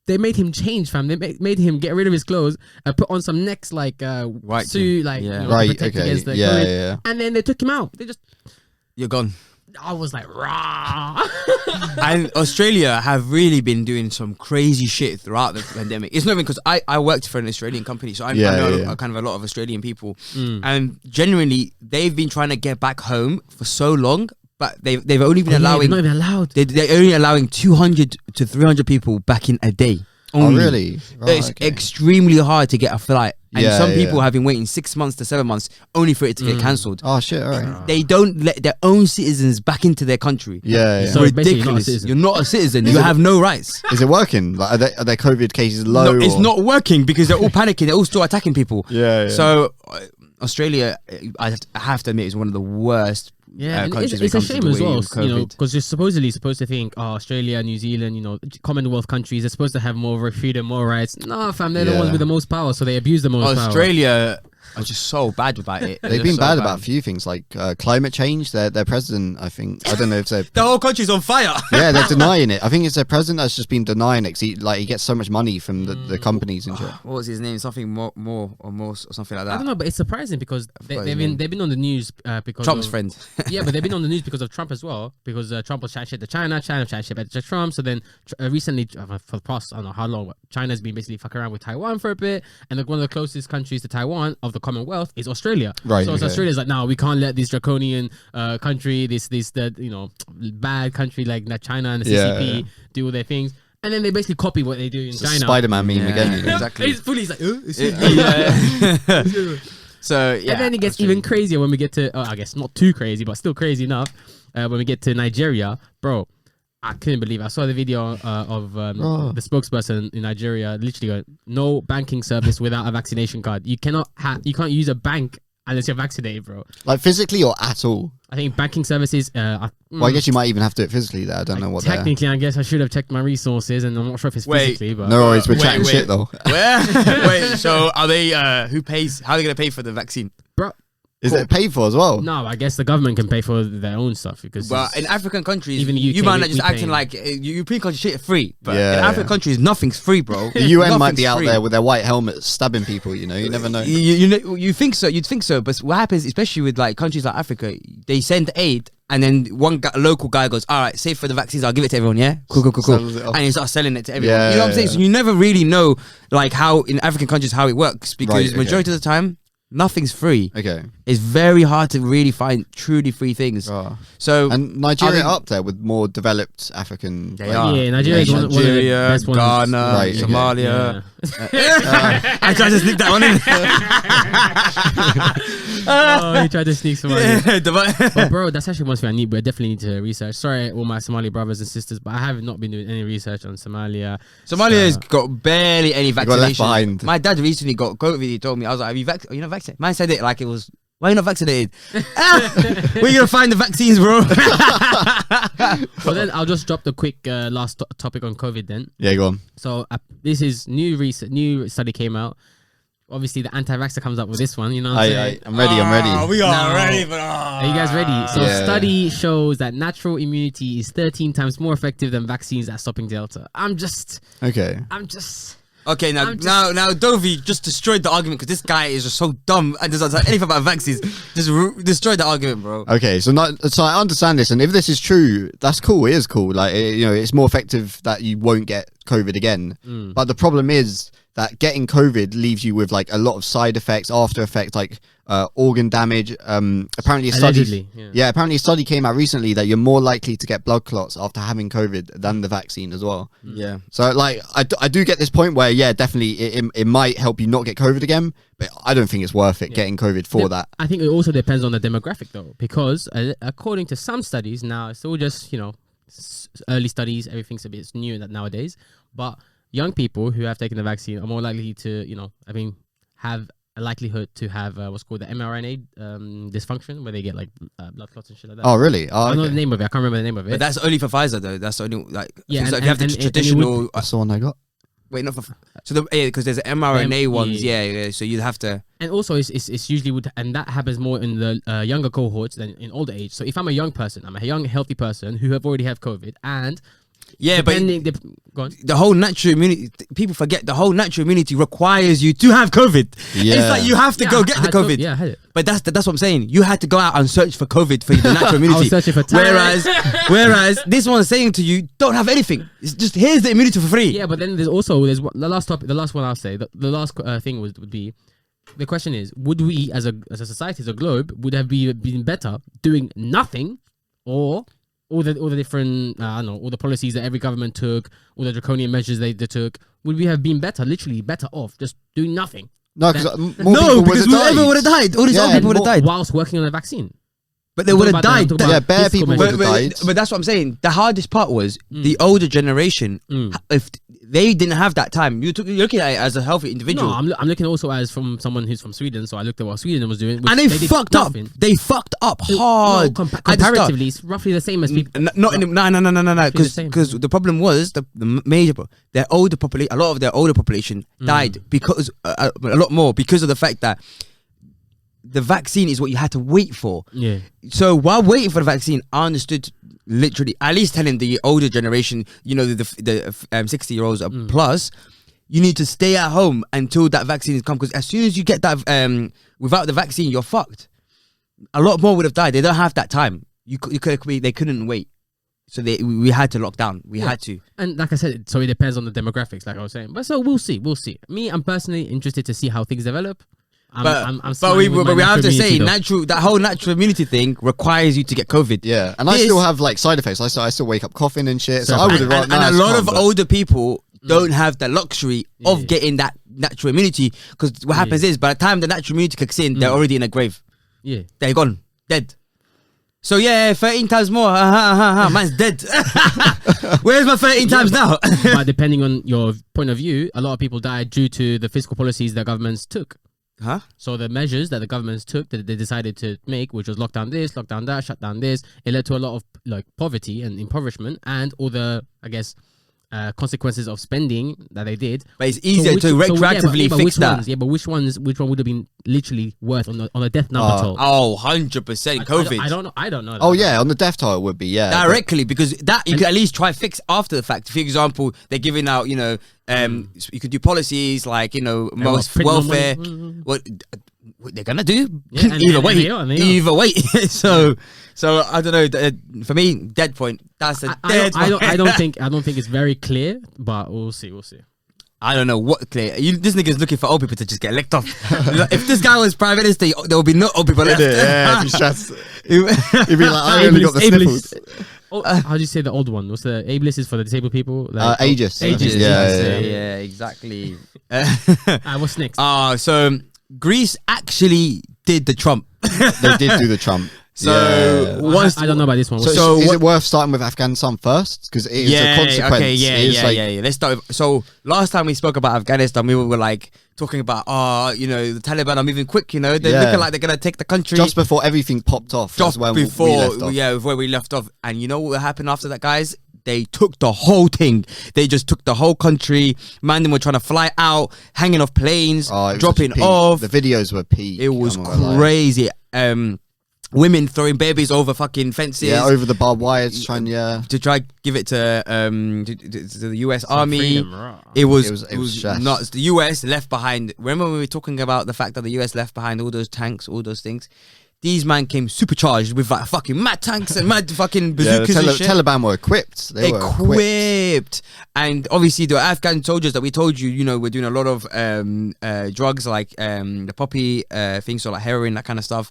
they made him change, fam. They made him get rid of his clothes and put on some next like White suit, thing. like Yeah. you know, Right, to protect okay. against the Yeah, COVID. yeah. And then they took him out. They just, You're gone. I was like, rah. And Australia have really been doing some crazy shit throughout the pandemic. It's not even because I worked for an Australian company, so I know kind of a lot of Australian people. And genuinely, they've been trying to get back home for so long, but they've only been allowing. They're not even allowed. They're only allowing 200 to 300 people back in a day. Oh, really? It's extremely hard to get a flight. And Yeah, some people yeah. have been waiting 6 months to 7 months only for it to get cancelled. Oh shit! All right. They don't let their own citizens back into their country. Yeah, yeah. So basically you're not a Ridiculous. citizen. You're not a citizen. You have no rights. Is it working? Like, are their COVID cases low? No, it's or- not working because they're all panicking. They're all still attacking people. Yeah, yeah. So Australia, I have to admit, is one of the worst. Yeah, and countries it's when a it comes to shame the as way well, with you know, COVID. because you're supposedly supposed to think, oh, Australia, New Zealand, you know, Commonwealth countries, they're supposed to have more freedom, more rights. No, fam, they're the Yeah. ones with the most power, so they abuse the most power. Australia are just so bad about it. They've been bad about a few things like climate change. Their president, I think, I don't know if they're The whole country's on fire. yeah, they're denying it. I think it's their president that's just been denying it. 'Cause he gets so much money from the companies and shit. What was his name? Something more or something like I don't that. know, but it's surprising because forgot his they've name. been on the news because Trump's of, friend. yeah, but they've been on the news because of Trump as well. Because Trump was chatting shit to China was chatting shit to Trump. So then recently, for the past I don't know how long, China's been basically fucking around with Taiwan for a bit, and like one of the closest countries to Taiwan of the Commonwealth is Australia. Right, So okay. Australia's like, no, we can't let this draconian country, this you know bad country like that China and the CCP Yeah. do all their things. And then they basically copy what they do in It's a China. Spider-Man meme Yeah, again. You know? exactly. It's fully like, So yeah, and then it gets even crazier when we get to, I guess not too crazy, but still crazy enough. When we get to Nigeria, bro, I couldn't believe it. I saw the video of the spokesperson in Nigeria literally going, no banking service without a vaccination card. You can't use a bank unless you're vaccinated, bro. Like physically or at all. I think banking services. Well, I guess you might even have to do it physically there. I don't know what they're. Technically, I guess I should have checked my resources, and I'm not sure if it's Wait. physically, but No worries, we're Wait, chatting wait. shit though. Where? Wait, so are they? Who pays? How are they gonna pay for the vaccine? bro, Is it paid for as well? no, I guess the government can pay for their own stuff because Well, it's- in African countries, Even the you UK, might we- not just we acting paying. like European countries shit are free, but Yeah, in African yeah. countries, nothing's free, bro. The UN might Nothing's be out free. there with their white helmets stabbing people. You know, you never know. You think so? You'd think so, but what happens, especially with like countries like Africa, they send aid, and then one local guy goes, "All right, save for the vaccines. I'll give it to everyone. Yeah, cool, Sells it off. and he starts selling it to everyone. Yeah, you know what I'm saying? yeah. So you never really know like how in African countries how it works because Right, okay. majority of the time nothing's free. Okay. It's very hard to really find truly free things. Oh. So And Nigeria I mean- up there with more developed African. They like- are. Yeah, Nigeria is one of the Nigeria, best ones. Ghana, Right, okay. Somalia. Yeah. I tried to sneak that one in. Oh, you tried to sneak some money. The- But bro, that's actually one thing I need. But I definitely need to research. Sorry, all my Somali brothers and sisters, but I have not been doing any research on Somalia. Somalia has got barely any got left vaccination. behind. My dad recently got COVID. He told me, I was like, are you not vaccinated? Man said it like it was, why are you not vaccinated? Where are you going to find the vaccines, bro? But then I'll just drop the quick last topic on COVID then. Yeah, go on. So this is new study came out. Obviously, the anti-vaxxer comes up with this one. You know what I'm saying? I'm ready. I'm ready. We are No. ready, but Are you guys ready? So Yeah. study shows that natural immunity is 13 times more effective than vaccines at stopping Delta. I'm just Okay. Okay, now, I'm just- now, Dovi just destroyed the argument because this guy is just so dumb and doesn't know anything about vaccines. Just destroyed the argument, bro. Okay, so I understand this, and if this is true, that's cool. It is cool. Like it's more effective that you won't get COVID again. But the problem is that getting COVID leaves you with like a lot of side effects, after effects, like organ damage. Apparently, Allegedly, apparently a study came out recently that you're more likely to get blood clots after having COVID than the vaccine as well. Yeah. So like I do get this point where definitely it might help you not get COVID again, but I don't think it's worth it getting COVID for that. I think it also depends on the demographic though, because according to some studies, now it's all just early studies, everything's a bit new nowadays, but young people who have taken the vaccine are more likely to have a likelihood to have what's called the mRNA dysfunction, where they get like blood clots and shit like that. Oh really? Oh, I don't know okay. the name of it. I can't remember the name of it. But that's only for Pfizer, though. That's the only, like, Yeah, so and- if you have the and it would- traditional. That's the one I got. Wait, not for. So, because there's mRNA ones, yeah, so you'd have to. And also, it's usually and that happens more in the younger cohorts than in older age. So if I'm a young person, I'm a young healthy person who have already had COVID, and Yeah, but go on. the whole natural immunity, people forget the whole natural immunity requires you to have COVID. Yeah. It's like you have to go get the COVID. Yeah, I had it. But that's what I'm saying. You had to go out and search for COVID for the natural immunity. I was searching for time. Whereas this one's saying to you, don't have anything. It's just here's the immunity for free. Yeah, but then there's the last topic. The last one I'll say. The last thing would be. The question is, would we as a society, as a globe, would have been better doing nothing, or all the different I don't know, all the policies that every government took, all the draconian measures they took, would we have been literally better off just doing nothing? No, because because whoever would have died. All these old people would have died. Whilst working on a vaccine. But they would have died. Yeah, bare people would have died. But that's what I'm saying. The hardest part was the older generation. If they didn't have that time, you're looking at it as a healthy individual. No, I'm looking also as from someone who's from Sweden. So I looked at what Sweden was doing, and they fucked up. They fucked up hard. Comparatively, it's roughly the same as people. No. Because the problem was the major. Their older population, a lot of their older population died because a lot more because of the fact that the vaccine is what you had to wait for. Yeah. So while waiting for the vaccine, I understood literally, at least telling the older generation, you know, the 60-year-olds plus, you need to stay at home until that vaccine is come. Because as soon as you get that, without the vaccine, you're fucked. A lot more would have died. They don't have that time. They couldn't wait. So we had to lock down. We had to. And like I said, so it depends on the demographics, like I was saying. But so we'll see. Me, I'm personally interested to see how things develop. But we have to say that whole natural immunity thing requires you to get COVID. Yeah, and I still have like side effects. I still wake up coughing and shit. So I would have. And a lot of older people don't have the luxury of getting that natural immunity, because what happens is by the time the natural immunity kicks in, they're already in a grave. Yeah, they're gone, dead. So 13 times more. Man's dead. Where's my 13 times now? But depending on your point of view, a lot of people died due to the fiscal policies that governments took. Huh? So the measures that the governments took, that they decided to make, which was lock down this, lock down that, shut down this, it led to a lot of like poverty and impoverishment and all the, I guess, consequences of spending that they did. But it's easier to retroactively fix that. But which one would have been literally worth on a death number toll? 100% COVID. I don't know that. Oh yeah, on the death toll it would be, yeah. Directly, because that you could at least try fix after the fact. For example, they're giving out, you know, you could do policies like, you know, most welfare. What they're gonna do? Yeah, either way. So I don't know. For me, dead point. That's a dead point. I don't think it's very clear, but we'll see. I don't know what clear. This nigga's looking for old people to just get licked off. If this guy was prime minister, there would be no old people left. Yeah, he'd be stressed. He'd be like, I only got the sniffles. How do you say the old one? What's the ableist is for the disabled people? Like, ageist. Yeah, exactly. What's next? So Greece actually did the Trump. They did do the Trump. So I don't know about this one. So is it worth starting with Afghanistan first? Because it is a consequence. Okay, yeah. Let's start. So last time we spoke about Afghanistan, we were like talking about, you know, the Taliban are moving quick. You know, they're looking like they're gonna take the country. Just before everything popped off. Just when before, we left off. where we left off. And you know what happened after that, guys? They took the whole thing. They just took the whole country. Man, them were trying to fly out, hanging off planes, dropping off. The videos were peak. It was crazy. Women throwing babies over fucking fences. Yeah, over the barbed wire to try give it to the US Army. It was nuts. The US left behind. Remember when we were talking about the fact that the US left behind all those tanks, all those things? These man came supercharged with like fucking mad tanks and mad fucking bazookas and shit. Taliban were equipped. They were equipped. And obviously the Afghan soldiers that we told you, you know, were doing a lot of drugs like the poppy things, so like heroin, that kind of stuff.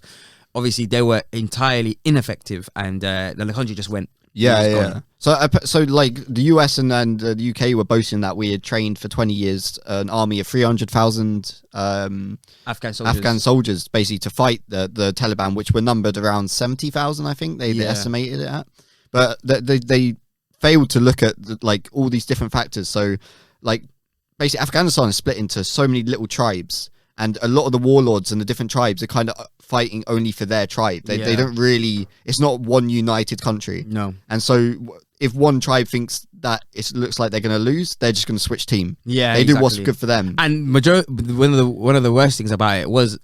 Obviously they were entirely ineffective, and the country just went. Yeah. So like the US and the UK were boasting that we had trained for 20 years an army of 300,000 Afghan soldiers basically to fight the Taliban, which were numbered around 70,000, I think they estimated it at. But they failed to look at like all these different factors. So like basically Afghanistan is split into so many little tribes. And a lot of the warlords and the different tribes are kind of fighting only for their tribe. They don't really... It's not one united country. No. And so if one tribe thinks that it looks like they're going to lose, they're just going to switch team. Yeah, they do what's good for them. And one of the worst things about it was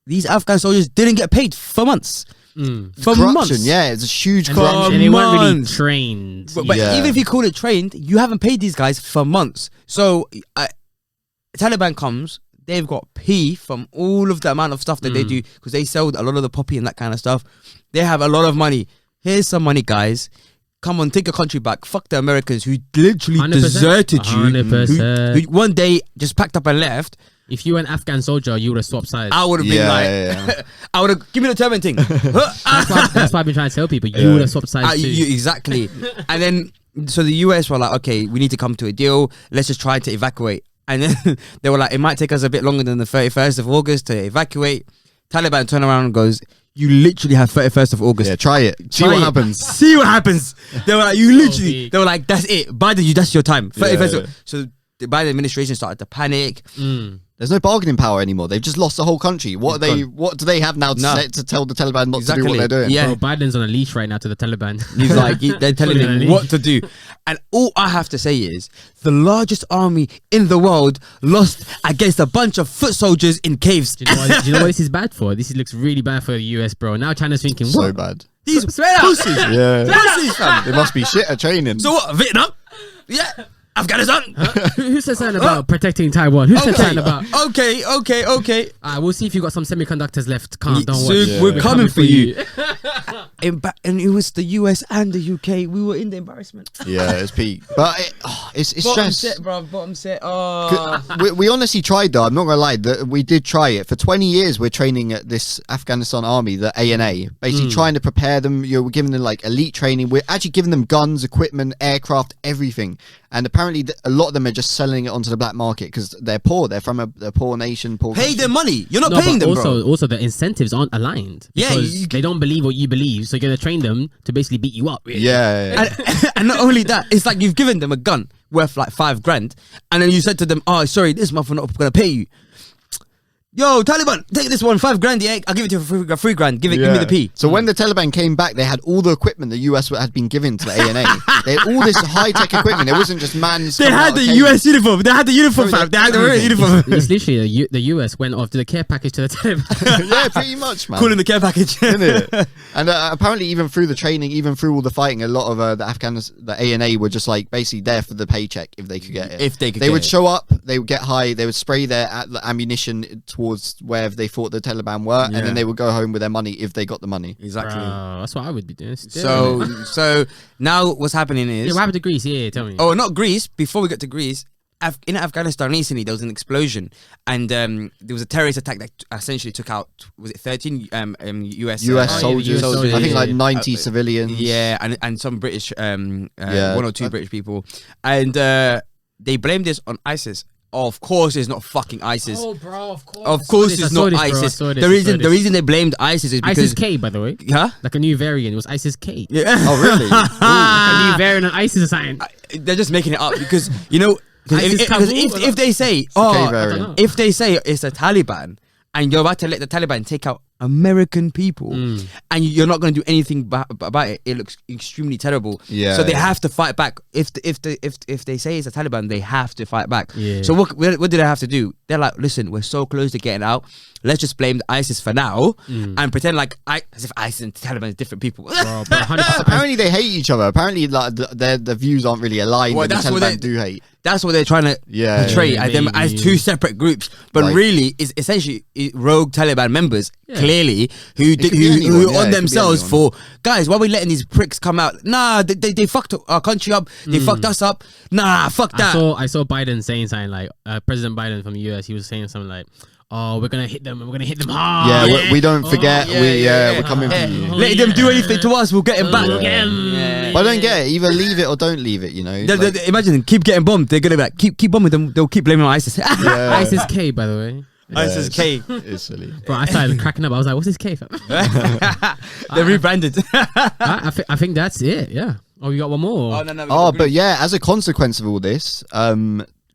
these Afghan soldiers didn't get paid for months. for Corruption, months. yeah, it's a huge And, corruption. and they weren't really months. trained. But Yeah. even if you call it trained, you haven't paid these guys for months. So Taliban comes, they've got P from all of the amount of stuff that they do because they sell a lot of the poppy and that kind of stuff. They have a lot of money. Here's some money, guys. Come on, take your country back. Fuck the Americans who literally 100%. deserted you. 100%. Who one day just packed up and left. If you were an Afghan soldier, you would have swapped sides. I would have been like, I would have, give me the turban thing. That's why I've been trying to tell people. You would have swapped sides too. Exactly. And then, so the US were like, okay, we need to come to a deal. Let's just try to evacuate. And then they were like, it might take us a bit longer than the 31st of August to evacuate. Taliban turn around and goes, you literally have 31st of August. Yeah, try it. See Try what it. happens. See what happens. They were like, you literally, big. they were like, that's it. Biden, that's your time. 31st Yeah. of, so the Biden administration started to panic. There's no bargaining power anymore. They've just lost the whole country. What do they have now to tell the Taliban not to do what they're doing? Yeah. Bro, Biden's on a leash right now to the Taliban. He's like, they're telling Put it on a him leash. what to do. And all I have to say is, the largest army in the world lost against a bunch of foot soldiers in caves. Do you know what this is bad for? This looks really bad for the US, bro. Now China's thinking, So what? bad. These Straight up. pussies. Yeah. Pussies, fam. They must be shit at training. So what, Vietnam? Yeah. Afghanistan? Who said something about protecting Taiwan? Who said something about? Okay. We'll see if you got some semiconductors left. Can't, don't So worry. we're coming for you. And it was the US and the UK. We were in the embarrassment. Yeah, it's peak. But it's Bottom stress. set, bro. Bottom set. Oh. We honestly tried though. I'm not gonna lie. We did try it for 20 years. We're training at this Afghanistan army, the ANA, basically trying to prepare them. We're giving them like elite training. We're actually giving them guns, equipment, aircraft, everything. And apparently, a lot of them are just selling it onto the black market because they're poor. They're from a poor nation. Poor Pay country. them money. You're not No, paying but them, bro. also the incentives aren't aligned. Yeah, Because they don't believe what you believe, so you're gonna train them to basically beat you up. Really. Yeah. And not only that, it's like you've given them a gun worth like $5,000, and then you said to them, "Oh, sorry, this month we're not gonna pay you." Yo, Taliban, take this one, $5,000. Yeah, I'll give it to you for $3,000. Give me the P. So when the Taliban came back, they had all the equipment the US had been given to the ANA. They had all this high-tech equipment. It wasn't just man's. They had the US uniform. They had the uniform, fam. They had the real uniform. It's literally the US went off to the care package to the Taliban. Yeah, pretty much, man. Calling the care package. Isn't it? And apparently, even through the training, even through all the fighting, a lot of the ANA were just like basically there for the paycheck if they could get it. If they could they get would it. show up, they would get high, they would spray their ammunition towards wherever they thought the Taliban were, and then they would go home with their money if they got the money. Exactly. That's what I would be doing. Still. So now what's happening is, Yeah, what happened to Greece? Yeah, tell me. oh, not Greece. Before we get to Greece, in Afghanistan recently there was an explosion, and there was a terrorist attack that essentially took out, was it 13 US soldiers, soldiers, I think like yeah. 90 civilians. Yeah, and some British, one or two British people, and they blamed this on ISIS. Of course, it's not fucking ISIS. Oh, bro, of course. Of course, it's not ISIS. The reason they blamed ISIS is because ISIS-K, by the way. Huh? Like a new variant. It was ISIS-K. Yeah. Oh, really? A new variant of ISIS or something. They're just making it up because you know, ISIS Kabul, if they say variant. if they say it's the Taliban and you're about to let the Taliban take out American people and you're not going to do anything about it, it looks extremely terrible. Yeah, so they have to fight back. If they say it's the Taliban, they have to fight back. Yeah. So what do they have to do? They're like, listen, we're so close to getting out. Let's just blame ISIS for now and pretend like as if ISIS and Taliban are different people. Bro, but 100%. Apparently they hate each other. Apparently like their views aren't really aligned. Well, and the that's what Taliban do hate. That's what they're trying to portray as them as two separate groups, but Like- really it's essentially rogue Taliban members clearly who could be anyone, who yeah, it on could be themselves anyone. for guys. Why are we letting these pricks come out? Nah, they fucked our country up. They fucked us up. Nah, fuck that. I saw Biden saying something like President Biden from the US. He was saying something like, "Oh, we're gonna hit them. We're gonna hit them hard. Yeah, we don't forget. yeah. We're coming for you. Let them do anything to us. We'll get them back. We'll get 'em. Yeah. But I don't get it. Either leave it or don't leave it. You know. Imagine keep getting bombed. They're gonna be like keep bombing them. They'll keep blaming ISIS. Yeah. ISIS-K, by the way. ISIS K. It's silly. Bro, I started cracking up. I was like, "What's this K?" Fam? They're rebranded. I think that's it. Yeah. Oh, you got one more. Oh, no, Oh, but yeah, as a consequence of all this,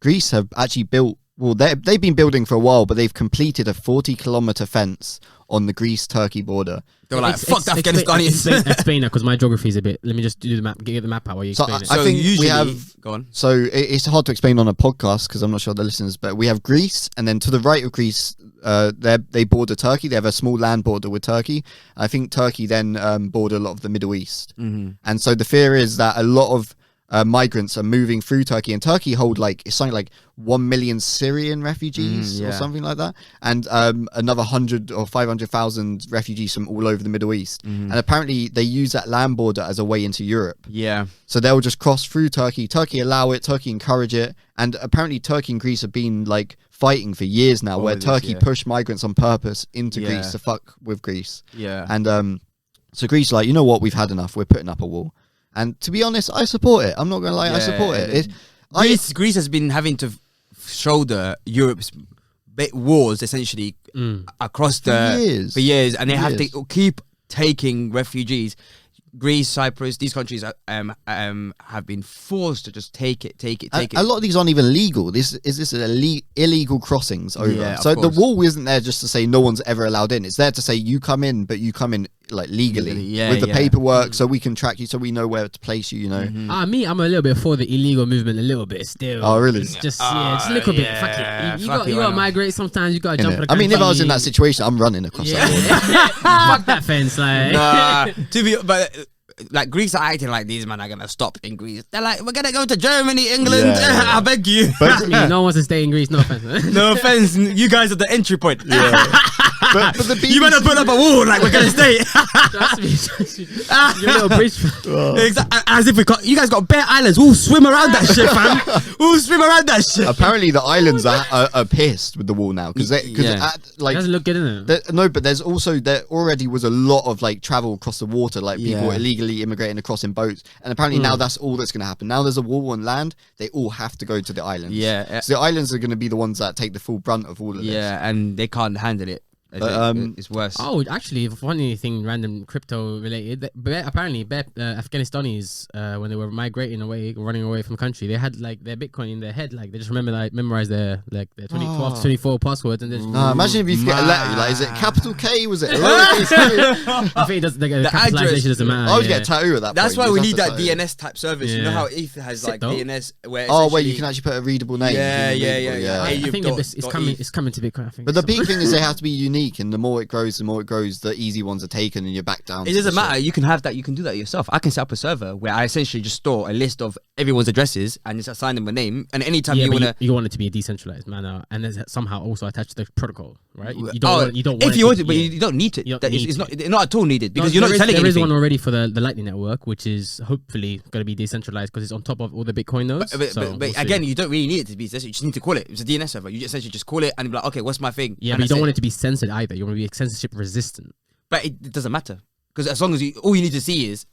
Greece have actually built. Well, they've been building for a while, but they've completed a 40-kilometer fence on the Greece-Turkey border. They were like, fuck the Afghanistan. Explain that, because my geography is a bit. Let me just do the map. Get the map out while you explain it. I think usually, we have. Go on. So it's hard to explain on a podcast because I'm not sure the listeners, but we have Greece, and then to the right of Greece, they border Turkey. They have a small land border with Turkey. I think Turkey then border a lot of the Middle East, and so the fear is that a lot of migrants are moving through Turkey, and Turkey hold it's something like 1 million Syrian refugees or something like that, and another 100 or 500,000 refugees from all over the Middle East. And apparently they use that land border as a way into Europe. Yeah. So they'll just cross through Turkey. Turkey allow it. Turkey encourage it. And apparently Turkey and Greece have been fighting for years now, where Turkey pushed migrants on purpose into Greece to fuck with Greece. Yeah. And so Greece you know what, we've had enough. We're putting up a wall. And to be honest, I support it. I'm not going to lie, I support it. Greece has been having to shoulder Europe's wars essentially across for years, and they have to keep taking refugees. Greece, Cyprus, these countries have been forced to just take it. A lot of these aren't even legal. This is illegal crossings over. Yeah, so the wall isn't there just to say no one's ever allowed in. It's there to say you come in, but you come in legally with the paperwork, so we can track you, so we know where to place you. You know. Me, I'm a little bit for the illegal movement, a little bit still. Oh, really? Just a little bit. Fuck it. You got to migrate sometimes. You got to jump. I mean, if I was in that situation, I'm running across that border. Fuck that fence, like Greece are acting like these men are gonna stop in Greece. They're like, we're gonna go to Germany, England. I beg you. But no one wants to stay in Greece. No offense. No offense. You guys are the entry point. But the BBC, you better put up a wall like we're gonna stay. Trust me. You're a little bridge. Exactly. As if you guys got bare islands. We'll swim around that shit, fam. We'll swim around that shit. Apparently, the islands are pissed with the wall now because it doesn't look good, innit? No, but there already was a lot of travel across the water, people illegally immigrating across in boats, and apparently now that's all that's going to happen. Now there's a wall on land, they all have to go to the islands. So the islands are going to be the ones that take the full brunt of all of this. Yeah, and they can't handle it. It's worse. Oh, actually, funny thing, random crypto related. Apparently, Afghanistanis, when they were migrating away, running away from the country, they had their Bitcoin in their head. They just memorized their 12 to 24 passwords, and just imagine if you forget a letter. Is it capital K? Was it lowercase K? I think the capitalization doesn't matter. I would get a tattoo at that. That's point. why we need that DNS type service. You know how Ether has DNS, where you can actually put a readable name. Yeah. I think it's coming to Bitcoin. I think. But the big thing is they have to be unique. And the more it grows, the easy ones are taken, and you're back down. It doesn't matter. You can have that. You can do that yourself. I can set up a server where I essentially just store a list of everyone's addresses and just assign them a name. And anytime you want you want it to be a decentralized manner, and then somehow also attached to the protocol, right? You don't want if you want it, but you don't need it. It's not at all needed because you're not telling anything. There is one already for the Lightning Network, which is hopefully going to be decentralized because it's on top of all the Bitcoin nodes. But again, you don't really need it to be decentralized. You just need to call it. It's a DNS server. You essentially just call it and be like, okay, what's my thing? Yeah, but you don't want it to be censored either. You want to be censorship resistant. But it doesn't matter because as long as all you need to see is,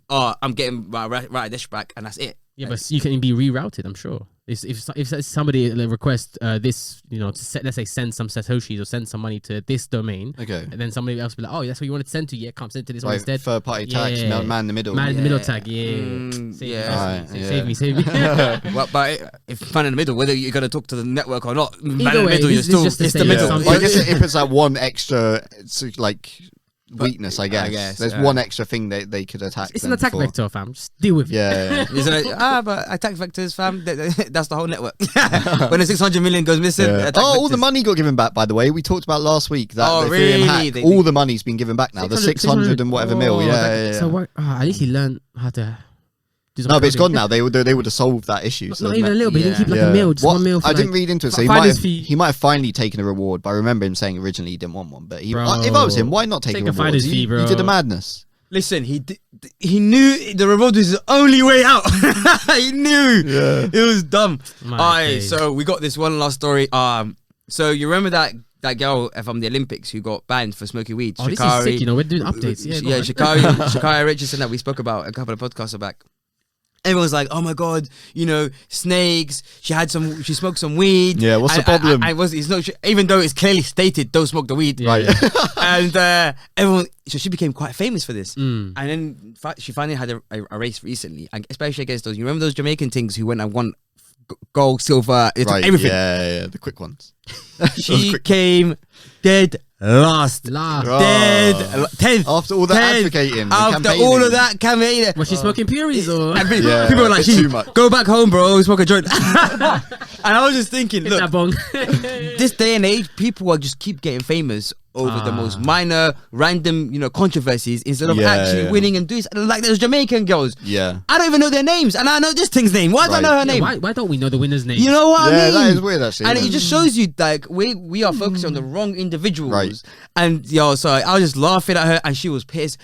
I'm getting my right address back, and that's it. Yeah, but you can be rerouted. I'm sure. If somebody requests this, let's say send some satoshis or send some money to this domain, okay, and then somebody else will be like, oh, that's what you wanted to send to. Yeah, can't send to this one instead. Third party tags, man in the middle, tag. Save me. Well, but if man in the middle, whether you're gonna talk to the network or not, man either in the middle, you're still it's the middle. I guess if it's one extra, weakness, I guess. There's one extra thing they could attack. It's an attack vector, fam. Just deal with it. Yeah. But attack vectors, fam. That's the whole network. When the 600 million goes missing, all the money got given back. By the way, we talked about last week that the really? Ethereum hack, all the money's been given back now. The 600 and whatever mil. Yeah. So what? At least he learned how to. No, but it's gone now. They would have solved that issue. Not even a little bit. He didn't keep a meal. Just 1 meal. I didn't read into it. So he might have finally taken a reward. But I remember him saying originally he didn't want one. But if I was him, why not take a reward? Finder's fee, bro. He did a madness. Listen, he knew the reward was the only way out. He knew. Yeah. It was dumb. Alright, so we got this one last story. So you remember that girl from the Olympics who got banned for smoking weed? Oh, Sha'Carri, this is sick, we're doing updates. Yeah, Sha'Carri Richardson that we spoke about a couple of podcasts back. Everyone's like, oh my god, snakes. She smoked some weed. Yeah, what's the problem? It's not, even though it's clearly stated, don't smoke the weed. Right. And everyone, so she became quite famous for this. And then she finally had a race recently, especially against those. You remember those Jamaican things who went and won gold, silver, everything. Yeah, the quick ones. She came dead last. Dead. 10th. After all that advocating, after all of that campaigning. Was she smoking Puries or? People were like, go back home, bro. Smoke a joint. And I was just thinking, look, this day and age, people will just keep getting famous over the most minor, random, controversies instead of actually winning and doing like those Jamaican girls. Yeah, I don't even know their names, and I know this thing's name. Why do I know her name? Why don't we know the winner's name? You know what I mean? Yeah, that is weird actually. And it just shows you like we are focusing on the wrong individuals. Right. And so I was just laughing at her, and she was pissed.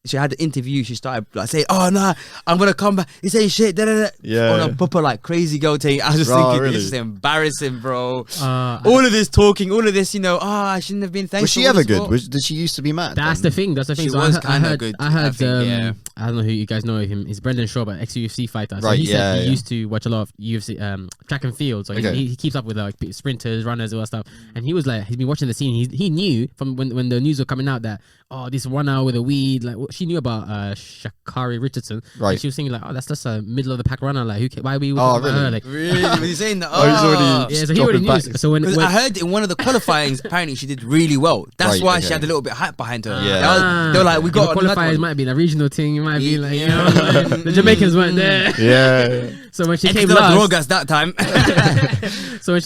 She had the interview. She started like saying, "Oh no, I'm gonna come back." He saying shit, on a proper like crazy girl thing. I was just thinking, really? this is embarrassing, bro. All of this talking, all of this, I shouldn't have been thankful. Was she ever good? Did she used to be mad? That's the thing. She So was kind of good. I heard. I don't know who you guys know him. It's Brendan Shaw, but ex-UFC fighter. So right. He said he used to watch a lot of UFC track and field. So he keeps up with like sprinters, runners, all that stuff. And he was like, he's been watching the scene. He knew from when the news were coming out that this runner with a weed, like she knew about Sha'Carri Richardson. Right. And she was thinking like, that's just a middle of the pack runner. Like, why are we? Really? Her? Like, really? Was he saying that? He's already. Yeah, so he already knew. Back. So when I heard in one of the qualifyings, apparently she did really well. That's why she had a little bit of hype behind her. Yeah. They were like, we got qualifiers. Might be a regional thing. It might be like, the Jamaicans weren't there. Yeah. So when she came last, gas that time. so when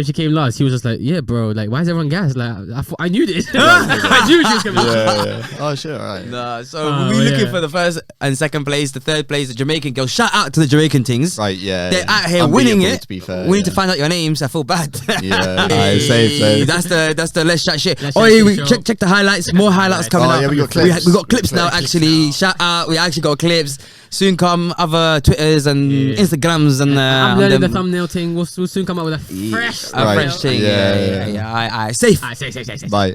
she came last, he was just like, yeah, bro, like why is everyone gassed? Like I knew this. I knew she was coming. Yeah. Oh shit! All right. Nah, so we're looking for the first and second place, the third place, the Jamaican girls. Shout out to the Jamaican things. Right. Yeah. They're out here winning it. To be fair, we need to find out your names. I feel bad. Yeah. Safe. That's the let's chat shit. Check the highlights. More highlights coming up. Yeah, we got clips. We got clips now. Actually, shout out. We actually got clips. Soon come other Twitters and Instagrams and I'm learning the thumbnail thing. We'll soon come up with a fresh thing. Yeah. Safe. Safe. Bye.